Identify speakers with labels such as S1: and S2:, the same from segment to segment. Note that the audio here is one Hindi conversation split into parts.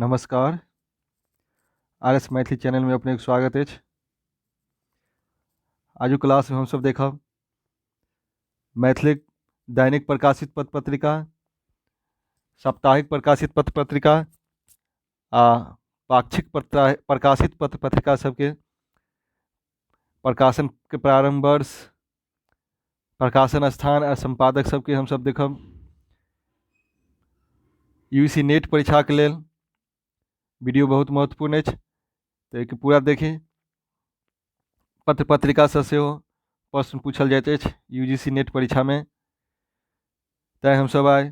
S1: नमस्कार। RS मैथिली चैनल में अपने स्वागत अछि। आजू क्लास में हम सब देखब मैथिली दैनिक प्रकाशित पत्र पत्रिका, साप्ताहिक प्रकाशित पत्र पत्रिका आ पाक्षिक प्रकाशित पत्र पत्रिका सबके प्रकाशन के प्रारंभ वर्ष, प्रकाशन स्थान आ संपादक सबके हम सब देखब। UGC नेट परीक्षा के लेल वीडियो बहुत महत्वपूर्ण अछि, तो एक पूरा देखी। पत्र पत्रिका से सेहो प्रश्न पूछल जाइत अछि UGC नेट परीक्षा में, तैं हम सब आइ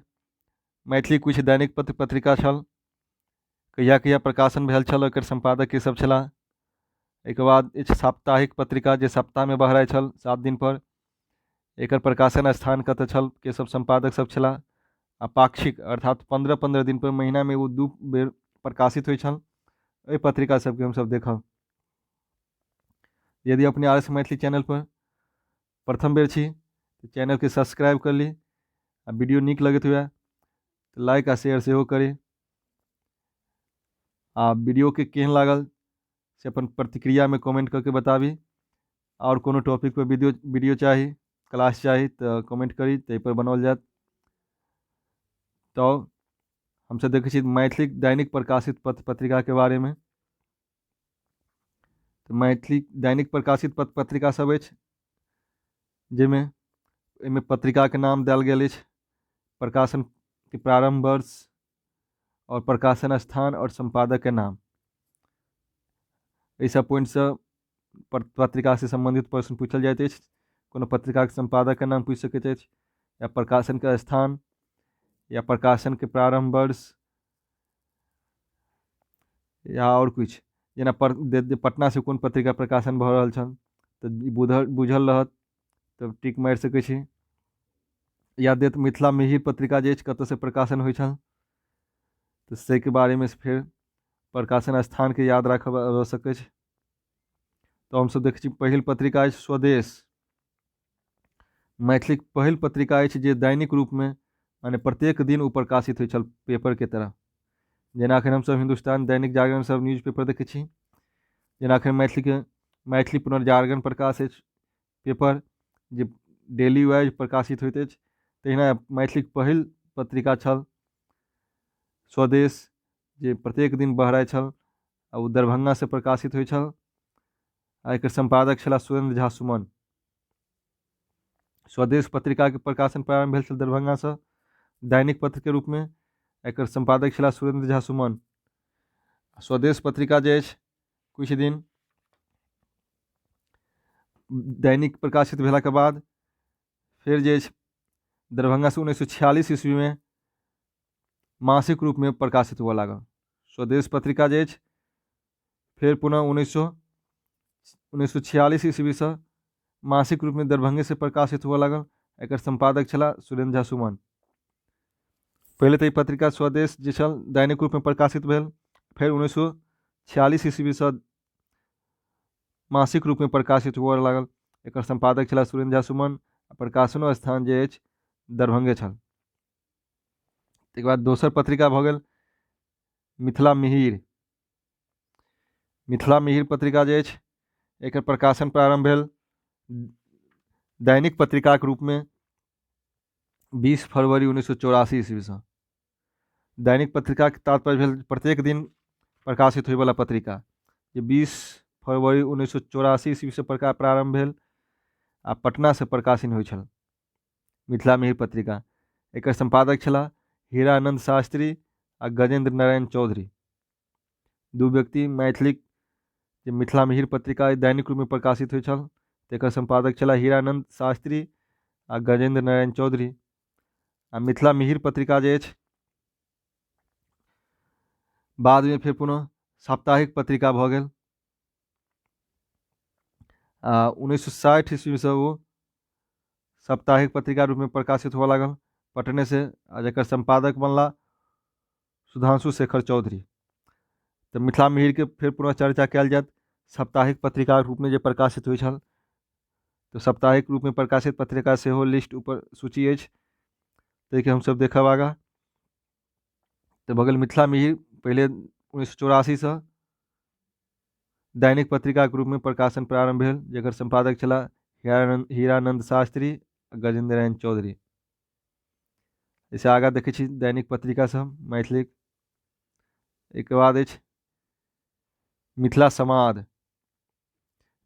S1: मैथिली कुछ दैनिक पत्र पत्रिका छल, कहिया कहिया प्रकाशन भेल छल, एकर संपादक के सब छलाह। एक बाद अछि साप्ताहिक पत्रिका जे सप्ताह में बहराइ छल 7 दिन पर, एकर प्रकाशन स्थान कतऽ छल, के सब संपादक सब छलाह। आ पाक्षिक अर्थात 15-15 दिन पर, महीना में वो 2 बेर प्रकाशित होइ छल, एहि पत्रिका सबके हम सब देखब। यदि अपने RS मैथिली चैनल पर प्रथम बेर छी तो चैनल के सब्सक्राइब कर ली, आ वीडियो नीक लगत हुए तो लाइक आ शेयर सेहो करी। आ वीडियो के केहन लागल से अपन प्रतिक्रिया में कमेंट करके बताबी। और कोनो टॉपिक पर वीडियो चाही, क्लास चाही तो कमेंट करी, ताहि पर बनाओल जात। तो हमसे देखै छी मैथिली दैनिक प्रकाशित पत्र पत्रिका के बारे में। तो मैथिली दैनिक प्रकाशित पत्र पत्रिका सब अछि, जाहिमे एहिमे पत्रिका के नाम देल गेल अछि, प्रकाशन के प्रारंभ वर्ष और प्रकाशन स्थान और संपादक के नाम। एहि सब पॉइंट से पत्रिका से संबंधित प्रश्न पूछल जाइत अछि। कोनो पत्रिका के संपादक के नाम पूछ सकैत अछि, या प्रकाशन के स्थान, या प्रकाशन के प्रारंभ वर्ष, या और कुछ, जेना पटना से कोन पत्रिका प्रकाशन भऽ रहल छल तो बुझल रहत तब टिक मारि सकै छी। या देत मिथिला मिहिर पत्रिका जे अछि कतऽ से प्रकाशन होइ छल, तो से के बारे में फिर प्रकाशन स्थान के याद राखब आवश्यक अछि। तो हम सब देखै छी पहिल पत्रिका अछि स्वदेश। मैथिली पहिल पत्रिका अछि जे दैनिक रूप में माने प्रत्येक दिन ओ प्रकाशित होइ छल पेपर के तरह। जेना अखन हम सब हिंदुस्तान दैनिक जागरण सब न्यूज पेपर देखै छी, जेना अखन मैथिली पुनर्जागरण प्रकाश अछि पेपर जे डेली वाइज प्रकाशित होइत अछि, तहिना मैथिली पहिल पत्रिका छल स्वदेश, जे प्रत्येक दिन बहराइ छल आ ओ दरभंगा से प्रकाशित होइ छल। आ एकर संपादक छलाह सुरेंद्र झा सुमन। स्वदेश पत्रिका के प्रकाशन प्रारंभ भेल छल दरभंगा से दैनिक पत्र के रूप में, एकर संपादक छलाह सुरेंद्र झा सुमन। स्वदेश पत्रिका जे अछि कुछ दिन दैनिक प्रकाशित भेला के बाद फिर जे अछि दरभंगा से 1946 ईस्वी में मासिक रूप में प्रकाशित हुआ लागल। स्वदेश पत्रिका जे अछि फिर पुनः 1946 ईस्वी से मासिक रूप में दरभंगे से प्रकाशित हुआ लागल। एकर संपादक छलाह सुरेंद्र झा सुमन। पहले तो ई पत्रिका स्वदेश जे छल दैनिक रूप में प्रकाशित भेल, फिर 1946 ईस्वी से मासिक रूप में प्रकाशित हुआ लागल। एकर संपादक छलाह सुरेंद्र झा सुमन। प्रकाशनो स्थान जे अछि दरभंगे छल। तकर बाद दोसर पत्रिका भऽ गेल मिथिला मिहिर। मिथिला मिहिर पत्रिका जे अछि एकर प्रकाशन प्रारंभ भेल दैनिक पत्रिका के रूप में 20 फरवरी 1984 ईस्वी से। दैनिक पत्रिका के तात्पर्य भेल प्रत्येक दिन प्रकाशित होयवला पत्रिका, जे 20 फरवरी 1984 ईस्वी से प्रारंभ भेल आ पटना से प्रकाशन होइ छल मिथिला मिहिर पत्रिका। एकर संपादक छलाह हीरानंद शास्त्री आ गजेंद्र नारायण चौधरी, दू व्यक्ति। मैथिली जे मिथिला मिहिर पत्रिका दैनिक रूप में प्रकाशित होइ छल, तेकर संपादक छलाह हीरानंद शास्त्री आ गजेंद्र नारायण चौधरी। आ मिथिला मिहिर पत्रिका जे अछि बाद में फिर पुनः साप्ताहिक पत्रिका भऽ गेल। 1960 ईस्वी से वो साप्ताहिक पत्रिका रूप में प्रकाशित हुआ लागल पटने से, आ जेकर संपादक बनला सुधांशु शेखर चौधरी। तो मिथिला मिहिर के फिर पुनः चर्चा कयल जायत साप्ताहिक पत्रिका रूप में जे प्रकाशित होइ छल। तो साप्ताहिक रूप में प्रकाशित पत्रिका सेहो लिस्ट ऊपर सूची अछि, ताकि हम सब देखब आगा। तो भऽ गेल मिथिला मिहिर पहले 1984 से दैनिक पत्रिका के रूप में प्रकाशन प्रारंभ भेल, जेकर संपादक छला हीरानंद शास्त्री आ गजेंद्र चौधरी। जैसे आगा देखै छी दैनिक पत्रिका सब मैथिलीक। एक बाद अछि मिथिला समाद।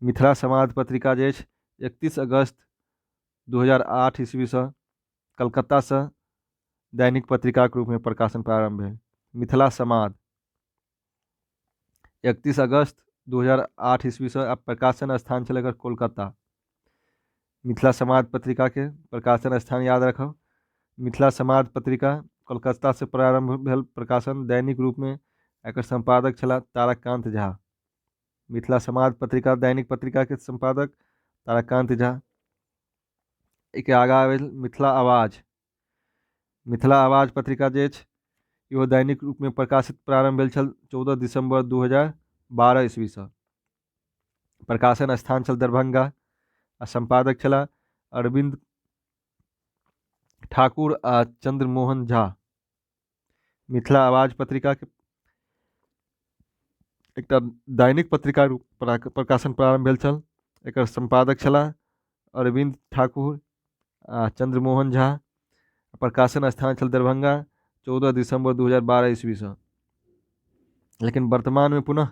S1: मिथिला समाद पत्रिका जे अछि 31 अगस्त 2008 ईस्वी से कलकत्ता से दैनिक पत्रिका के रूप में प्रकाशन प्रारंभ भेल। मिथिला समाद 31 अगस्त 2008 ईस्वी से अब प्रकाशन स्थान छल एकर कोलकाता। मिथिला समाद पत्रिका के प्रकाशन स्थान याद रखब। मिथिला समाद पत्रिका कोलकाता से प्रारंभ भेल प्रकाशन। दैनिक रूप में एकर संपादक छला ताराकांत झा। मिथिला समाद पत्रिका दैनिक पत्रिका के संपादक ताराकांत झा। एक आगा भेल मिथिला आवाज। मिथिला आवाज पत्रिका जे अछि इहो दैनिक रूप में प्रकाशित प्रारंभ भेल छल 14 दिसंबर 2012 ईस्वी से। प्रकाशन स्थान छल दरभंगा आ संपादक छला अरविंद ठाकुर आ चंद्रमोहन झा। मिथिला आवाज पत्रिका के एकटा दैनिक पत्रिका रूप प्रकाशन प्रारंभ भेल छल। एकर संपादक छला अरविंद ठाकुर आ चंद्रमोहन झा। प्रकाशन स्थान छल दरभंगा 14 दिसंबर 2012 ईस्वी से। लेकिन वर्तमान में पुनः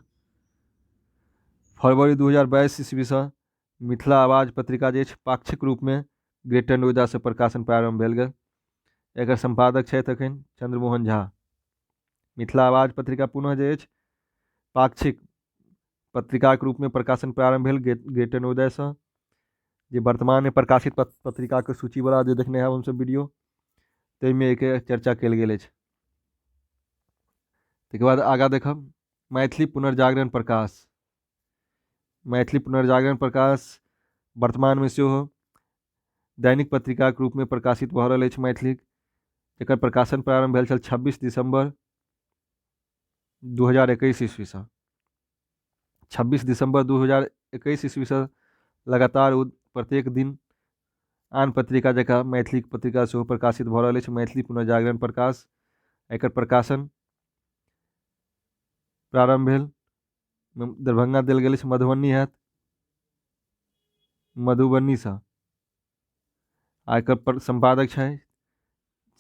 S1: फरवरी 2022 ईस्वी से मिथिला आवाज पत्रिका जे पाक्षिक रूप में ग्रेटर नोएडा से प्रकाशन प्रारंभ भेल गेल। एकर संपादक छथि एखन चंद्रमोहन झा। मिथिला आवाज पत्रिका पुनः जे अछि पाक्षिक पत्रिका के रूप में प्रकाशन प्रारंभ भेल ग्रेटर नोएडा से। जे वर्तमान में प्रकाशित पत्रिका के सूची वाला जे देखने हैं हमसब वीडियो ताहिमे एक चर्चा कल गेल अछि। तकर बाद आगा देखब मैथिली पुनर्जागरण प्रकाश। मैथिली पुनर्जागरण प्रकाश वर्तमान में सेहो दैनिक पत्रिका के रूप में प्रकाशित भऽ रहल अछि मैथिली। एकर प्रकाशन प्रारंभ भेल छल 26 दिसंबर 2021 ईस्वी से। 26 दिसंबर 2021 ईस्वी से लगातार प्रत्येक दिन आन पत्रिका जकाँ मैथिली पत्रिका सेहो प्रकाशित भऽ रहल अछि मैथिली पुनर्जागरण प्रकाश। एकर प्रकाशन प्रारंभ भेल दरभंगा देल गेल अछि, मधुबनी हैत मधुबनी से। आ एकर संपादक छै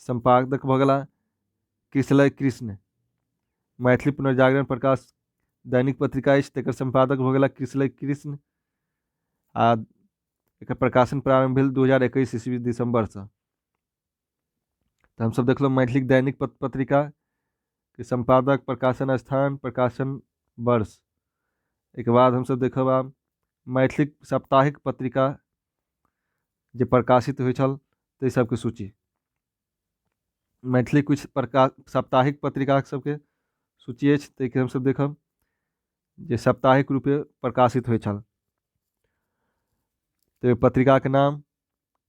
S1: संपादक भऽ गेला कृष्णलय कृष्ण। मैथिली पुनर्जागरण प्रकाश दैनिक पत्रिका अछि तकर संपादक भऽ गेला कृष्णलय कृष्ण। आ एकर प्रकाशन प्रारंभ भेल 2021 ईस्वी दिसंबर से। तो हम सब देखलो मैथिली दैनिक पत्रिका के संपादक, प्रकाशन स्थान, प्रकाशन वर्ष। एक बाद हम सब देखब आब मैथिली साप्ताहिक पत्रिका जे प्रकाशित होइ छल ताहि सबके सूची। मैथिली कुछ साप्ताहिक पत्रिका सबके सूची अछि ताहिके हमसब देखब जे साप्ताहिक रूपे प्रकाशित होइ छल। तो पत्रिका के नाम,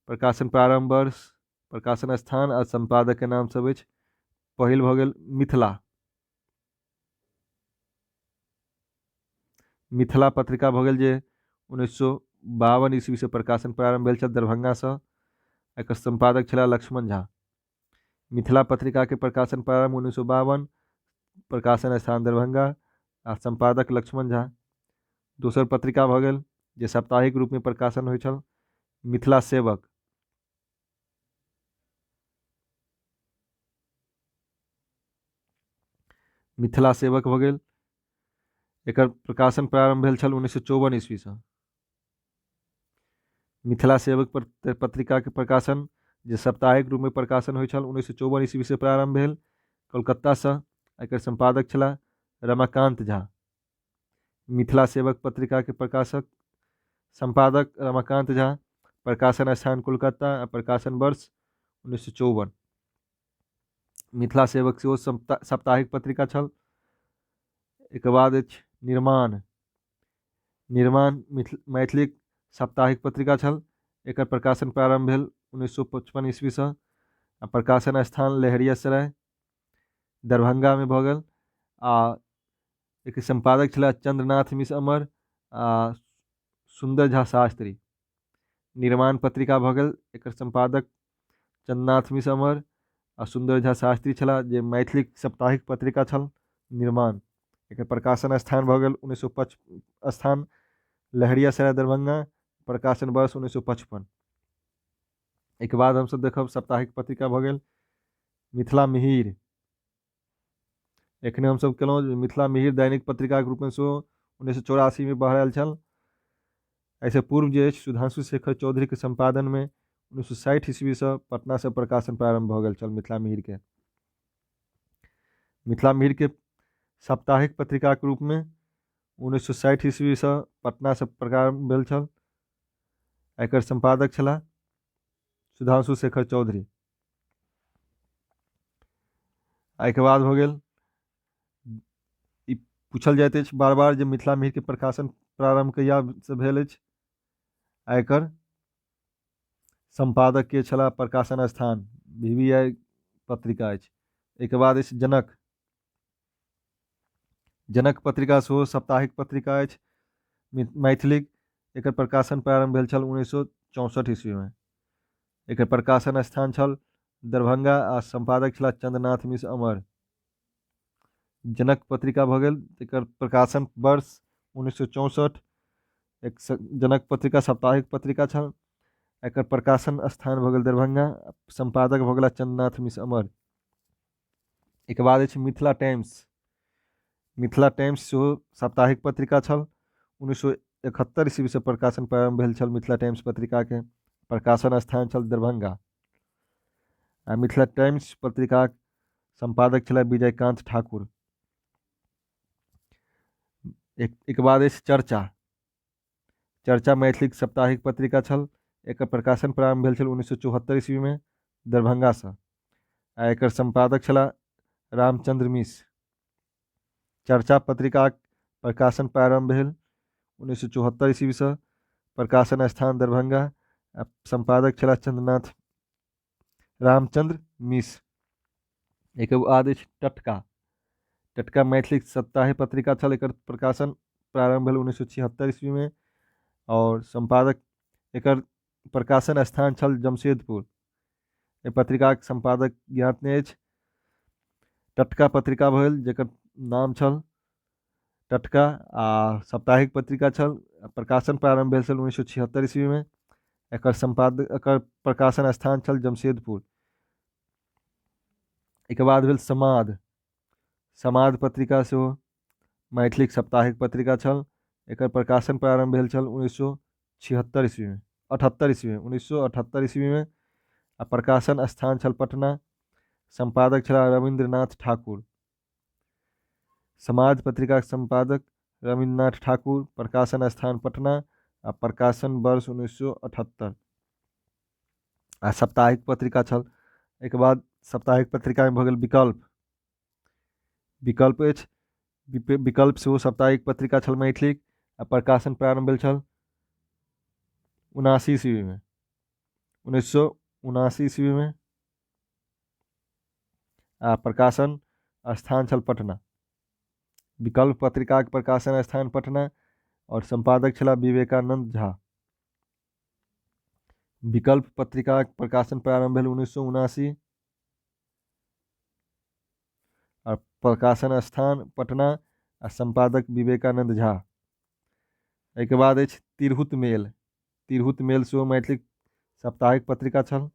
S1: प्रकाशन प्रारंभ वर्ष, प्रकाशन स्थान आ संपादक के नाम सब अछि। पहिल भऽ गेल मिथिला। मिथिला पत्रिका भऽ गेल जे 1952 ईस्वी से प्रकाशन प्रारंभ भेल छल दरभंगा से। एकर संपादक छला लक्ष्मण झा। मिथिला पत्रिका के प्रकाशन प्रारंभ 1952, प्रकाशन स्थान दरभंगा आ संपादक लक्ष्मण झा। दोसर पत्रिका भऽ गेल जे साप्ताहिक रूप में प्रकाशन होइ छल मिथिला सेवक। मिथिला सेवक भऽ गेल, एकर प्रकाशन प्रारंभ भेल छल 1954 ईस्वी से। मिथिला सेवक पत्रिका के प्रकाशन जे साप्ताहिक रूप में प्रकाशन होइ छल 1954 ईस्वी से प्रारंभ भेल कोलकाता से। एकर संपादक छला रमाकांत झा। मिथिला सेवक पत्रिका के प्रकाशक संपादक रमाकांत झा। प्रकाशन स्थान कोलकाता आ प्रकाशन वर्ष 1954। मिथिला सेवक सेहो साप्ताहिक पत्रिका छल। एक बाद अछि निर्माण। निर्माण मैथिली साप्ताहिक पत्रिका छल। एकर प्रकाशन प्रारंभ भेल 1955 ईस्वी से आ प्रकाशन स्थान लहेरियासराय दरभंगा में भऽ गेल। आ एक संपादक छला चंद्रनाथ मिश्र अमर आ सुंदर झा शास्त्री। निर्माण पत्रिका भऽ गेल, एकर संपादक चंद्रनाथ मिश्र अमर आ सुंदर झा शास्त्री छला जे मैथिली साप्ताहिक पत्रिका छल निर्माण। एकर प्रकाशन स्थान भऽ गेल 1955 स्थान लहरियासराय दरभंगा, प्रकाशन वर्ष 1955। एहिके बाद हमसब देखब साप्ताहिक पत्रिका भऽ गेल मिथिला मिहिर। एखने हमसब केलहुँ जे मिथिला मिहिर दैनिक पत्रिकाके रूपमे सेहो 1984 में बहाल छल। एहिसँ पूर्व जे अछि सुधांशु शेखर चौधरीके संपादनमे 1960 ईस्वीसँ पटनासँ प्रकाशन प्रारंभ भऽ गेल छल मिथिला मिहिरके। मिथिला मिहिरके साप्ताहिक पत्रिकाके रूपमे 1960 ईस्वीसँ पटनासँ प्रारंभ भेल छल। एकर संपादक छलाह सुधांशु शेखर चौधरी। एहिके बाद भऽ गेल ई पूछल जाइत अछि बार बार जे मिथिला मिहिरके प्रकाशन प्रारंभ कहियासँ भेल अछि। एकर संपादक के छलाह प्रकाशन स्थान VVI पत्रिका अछि। एहिके बाद अछि जनक। जनक पत्रिका सेहो साप्ताहिक पत्रिका अछि मैथिलीक। एकर प्रकाशन प्रारंभ भेल छल 1964 ईस्वी में। एकर प्रकाशन स्थान छल दरभंगा आ संपादक छलाह चंद्रनाथ मिश्र अमर। जनक पत्रिका भऽ गेल एकर प्रकाशन वर्ष 1964। एक जनक पत्रिका साप्ताहिक पत्रिका छल। एकर प्रकाशन स्थान भऽ गेल दरभंगा, संपादक भऽ गेला चंद्रनाथ मिश्र अमर। एहिके बाद अछि मिथिला टाइम्स। मिथिला टाइम्स सेहो साप्ताहिक पत्रिका छल। 1971 ईस्वीसँ प्रकाशन प्रारंभ भेल छल मिथिला टाइम्स पत्रिकाके। प्रकाशन स्थान छल दरभंगा। आ मिथिला टाइम्स पत्रिकाक संपादक छलाह विजयकांत ठाकुर। एक बाद अछि चर्चा। चर्चा मैथिलीक साप्ताहिक पत्रिका छल। एकर प्रकाशन प्रारंभ भेल छल 1974 ईस्वी में दरभंगासँ। आ एकर संपादक छलाह रामचंद्र मिश्र। चर्चा पत्रिकाक प्रकाशन प्रारंभ भेल 1974 ईस्वीसँ। प्रकाशन स्थान दरभंगा। आ संपादक छलाह चंद्रनाथ रामचंद्र मिश्र। एक बाद अछि टटका। टटका मैथिलीक साप्ताहिक पत्रिका छल। एकर प्रकाशन प्रारंभ भेल 1976 ईस्वी में और संपादक एकर प्रकाशन स्थान छल जमशेदपुर। एहि पत्रिकाक संपादक ज्ञात नहि अछि। टटका पत्रिका भेल जेकर नाम छल टटका आ साप्ताहिक पत्रिका छल। प्रकाशन प्रारंभ भेल छल 1976 ईस्वी में। एकर प्रकाशन स्थान छल जमशेदपुर। एहिके बाद भेल समाद। समाद पत्रिका सेहो मैथिलीक साप्ताहिक पत्रिका छल। एकर प्रकाशन प्रारंभ भेल छल 1978 ईस्वी में। 1978 ईस्वी में आ प्रकाशन स्थान छल पटना। संपादक छलाह रविंद्रनाथ ठाकुर। समाज पत्रिकाक संपादक रविंद्रनाथ ठाकुर। प्रकाशन स्थान पटना आ प्रकाशन वर्ष 1978। आ साप्ताहिक पत्रिका छल। एहिके बाद साप्ताहिक पत्रिका में भऽ गेल विकल्प। विकल्प अछि विकल्प सेहो साप्ताहिक पत्रिका छल मैथिलीक। आ प्रकाशन प्रारंभ भेल छल 1979 ईस्वी में। 1979 ईस्वी में आ प्रकाशन स्थान छल पटना। विकल्प पत्रिकाक प्रकाशन स्थान पटना और संपादक छलाह विवेकानंद झा। विकल्प पत्रिकाक प्रकाशन प्रारंभ भेल 1979 और प्रकाशन स्थान पटना आ संपादक विवेकानंद झा। एहिके बाद अछि तिरहुत मेल। तिरहुत मेल सेहो मैथिलीक साप्ताहिक पत्रिका छल।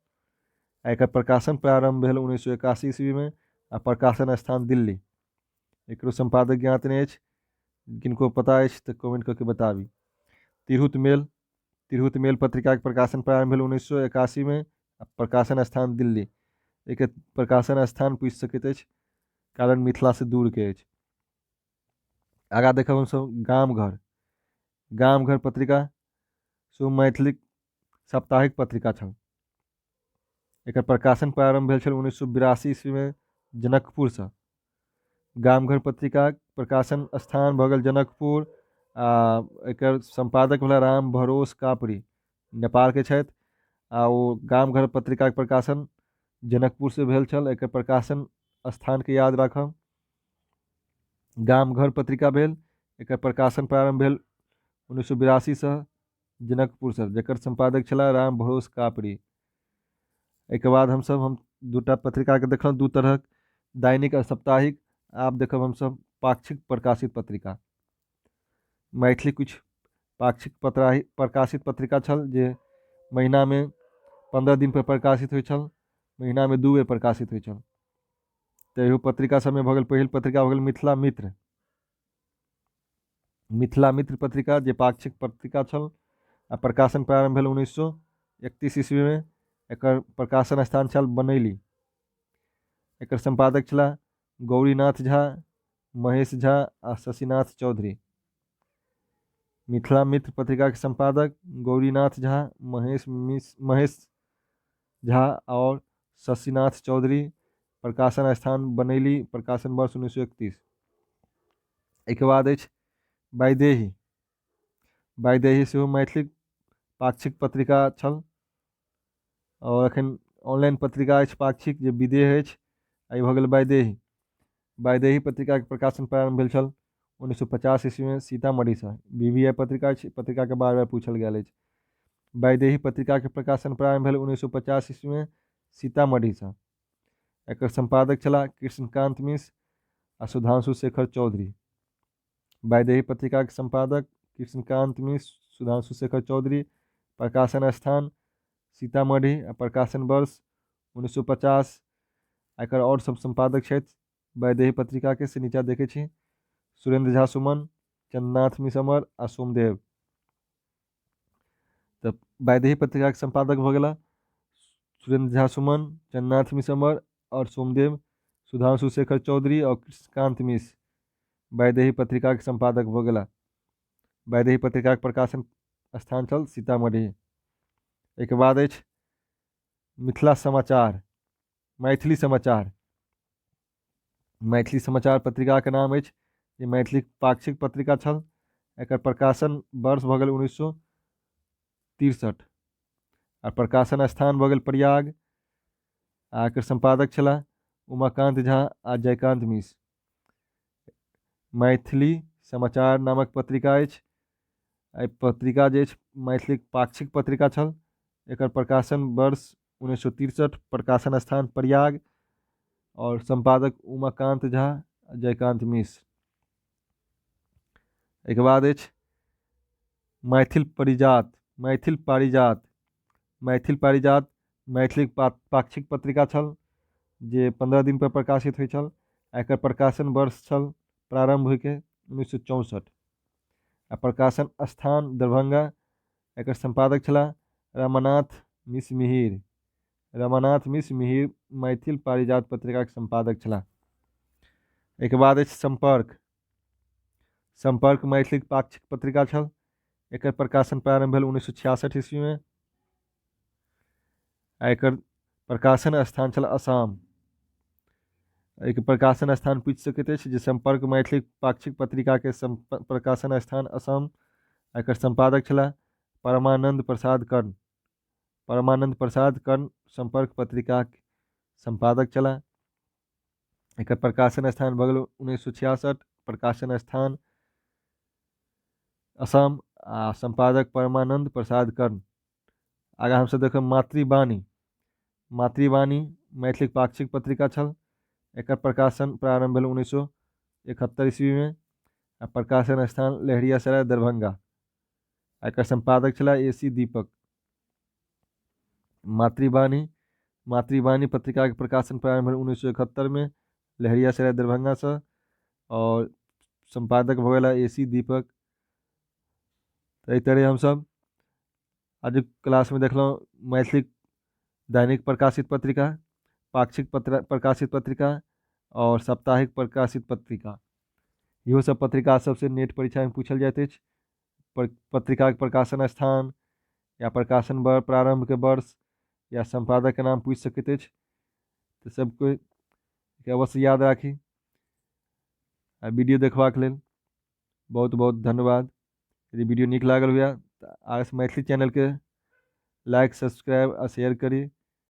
S1: एकर प्रकाशन प्रारंभ भेल 1981 ईस्वी में आ प्रकाशन स्थान दिल्ली। एकरो संपादक ज्ञात नहीं अछि। किनको पता अछि तऽ कमेंट करके बताबी। तिरहुत मेल पत्रिका के प्रकाशन प्रारंभ भेल 1981 में आ प्रकाशन स्थान दिल्ली। एक प्रकाशन स्थान पूछि सकैत अछि कारण मिथिला से दूर के अछि। आगा देखब हमसब गाम घर। गाम घर पत्रिका सेहो मैथिलीक साप्ताहिक पत्रिका छल। एकर प्रकाशन प्रारंभ भेल छल 1982 ईस्वी में जनकपुरसँ। गाम घर पत्रिका प्रकाशन स्थान भऽ गेल जनकपुर। आ एकर संपादक भेला राम भरोस कापड़ी, नेपाल के छथि। आ ओ गाम घर पत्रिका के प्रकाशन जनकपुर से भेल छल। एकर प्रकाशन स्थान के याद राखब। गाम घर पत्रिका भेल। एकर प्रकाशन प्रारंभ भेल 1982 सँ जनकपुरसँ, जेकर संपादक छलाह राम भरोस कापड़ी। एहिके बाद हम दूटा पत्रिका के देखलहुँ दू तरहक, दैनिक आ साप्ताहिक। आब देखब हमसब पाक्षिक प्रकाशित पत्रिका। मैथिली कुछ पाक्षिक प्रकाशित पत्रिका छल जे महीना में 15 दिन पर प्रकाशित होइ छल, महीना में 2 बेर प्रकाशित होइ छल। तो एहो पत्रिका सब में भऽ गेल पहिल पत्रिका भऽ गेल मिथिला मित्र। मिथिला मित्र पत्रिका जे पाक्षिक पत्रिका छल आ प्रकाशन प्रारंभ भेल 1931 ईस्वी में। एकर प्रकाशन स्थान छल बनैली। एकर संपादक छला गौरीनाथ झा, महेश झा आ शशिनाथ चौधरी। मिथिला मित्र पत्रिका के संपादक गौरीनाथ झा, महेश झा और शशिनाथ चौधरी। प्रकाशन स्थान बनैली, प्रकाशन वर्ष 1931। एक बाद अछि वैदेही। वैदेही सेहो मैथिली पाक्षिक पत्रिका छल और एखन ऑनलाइन पत्रिका अछि पाक्षिक जे विदेह अछि। आई भऽ गेल वैदेही। वैदेही पत्रिका के प्रकाशन प्रारंभ भेल छल 1950 ईस्वी में सीतामढ़ी से। VVI पत्रिका अछि, पत्रिका के बार बार पूछल गेल अछि। वैदेही पत्रिका के प्रकाशन प्रारंभ भेल 1950 ईस्वी में सीतामढ़ी से। एकर संपादक छला कृष्णकांत मिश्र आ सुधांशु शेखर चौधरी। वैदेही पत्रिका के संपादक कृष्णकांत मिश्र, सुधांशु शेखर चौधरी। प्रकाशन स्थान सीतामढ़ी आ प्रकाशन वर्ष 1950। एकर और सब संपादक छथि वैदेही पत्रिका के से नीचा देखे छी सुरेंद्र झा सुमन, चंद्रनाथ मिसमर आ सोमदेव। तो वैदेही पत्रिका के संपादक भऽ गेला सुरेंद्र झा सुमन, चंद्रनाथ मिसमर और सोमदेव। सुधांशु शेखर चौधरी और कृष्णकांत मिश्र वैदेही पत्रिका के संपादक भऽ गेला। वैदेही पत्रिका के प्रकाशन स्थान छल सीतामढ़ी। एक बाद अछि मिथिला समाचार, मैथिली समाचार। मैथिली समाचार पत्रिका के नाम अछि जे मैथिली पाक्षिक पत्रिका छल। एकर प्रकाशन वर्ष भऽ गेल 1963 आ प्रकाशन स्थान भऽ गेल प्रयाग। आ एकर संपादक छला उमाकांत झा आ जयकांत मिश्र। मैथिली समाचार नामक पत्रिका अछि। एहि पत्रिका जे अछि मैथिली पाक्षिक पत्रिका छल। एकर प्रकाशन वर्ष 1963, प्रकाशन स्थान प्रयाग और संपादक उमाकांत झा, जयकांत मिश्र। एक बाद अछि मैथिल पारिजात। मैथिल पारिजात मैथिली पाक्षिक पत्रिका छल जे 15 दिन पर प्रकाशित होइ छल। एकर प्रकाशन वर्ष छल प्रारंभ होइके 1964 आ प्रकाशन स्थान दरभंगा। एकर संपादक छला रमानाथ मिश्र मिहिर। रमानाथ मिश्र मिहिर मैथिल पारिजात पत्रिका के संपादक छला। एक बाद अछि संपर्क। संपर्क मैथिली पाक्षिक पत्रिका छल। एकर प्रकाशन प्रारंभ भेल 1966 ईस्वी में। एकर प्रकाशन स्थान छल असम। एक प्रकाशन स्थान पूछि सकैत अछि जे संपर्क मैथिली पाक्षिक पत्रिका के प्रकाशन स्थान असम। एकर संपादक छला परमानंद प्रसाद कर्ण। परमानंद प्रसाद कर्ण संपर्क पत्रिका के संपादक छला। एकर प्रकाशन स्थान भऽ गेल 1966, प्रकाशन स्थान असम आ संपादक परमानंद प्रसाद कर्ण। आगा हमसब देखब मातृवाणी। मातृवाणी मैथिली पाक्षिक पत्रिका छल। एकर प्रकाशन प्रारंभ भेल 1971 ईस्वी में आ प्रकाशन स्थान लहेरियासराय दरभंगा। एकर संपादक छला AC दीपक। मातृवाणी पत्रिका के प्रकाशन प्रारंभ भेल 1971 में लहेरियासराय दरभंगा से और संपादक भऽ गेला AC दीपक। तो एहि तरह हमसब आज क्लास में देखलहुँ मैथिली दैनिक प्रकाशित पत्रिका, पाक्षिक प्रकाशित पत्रिका और साप्ताहिक प्रकाशित पत्रिका। इहो सब पत्रिका सबसे नेट परीक्षा में पूछल जाइत अछि। पत्रिका के प्रकाशन स्थान या प्रकाशन प्रारंभ के वर्ष या संपादक के नाम पूछि सकैत अछि। तो सबको के अवश्य याद राखी। आ वीडियो देखबाक लेल बहुत बहुत धन्यवाद। यदि वीडियो नीक लागल हुए तो RS मैथिली चैनल के लाइक, सब्सक्राइब आ शेयर करी।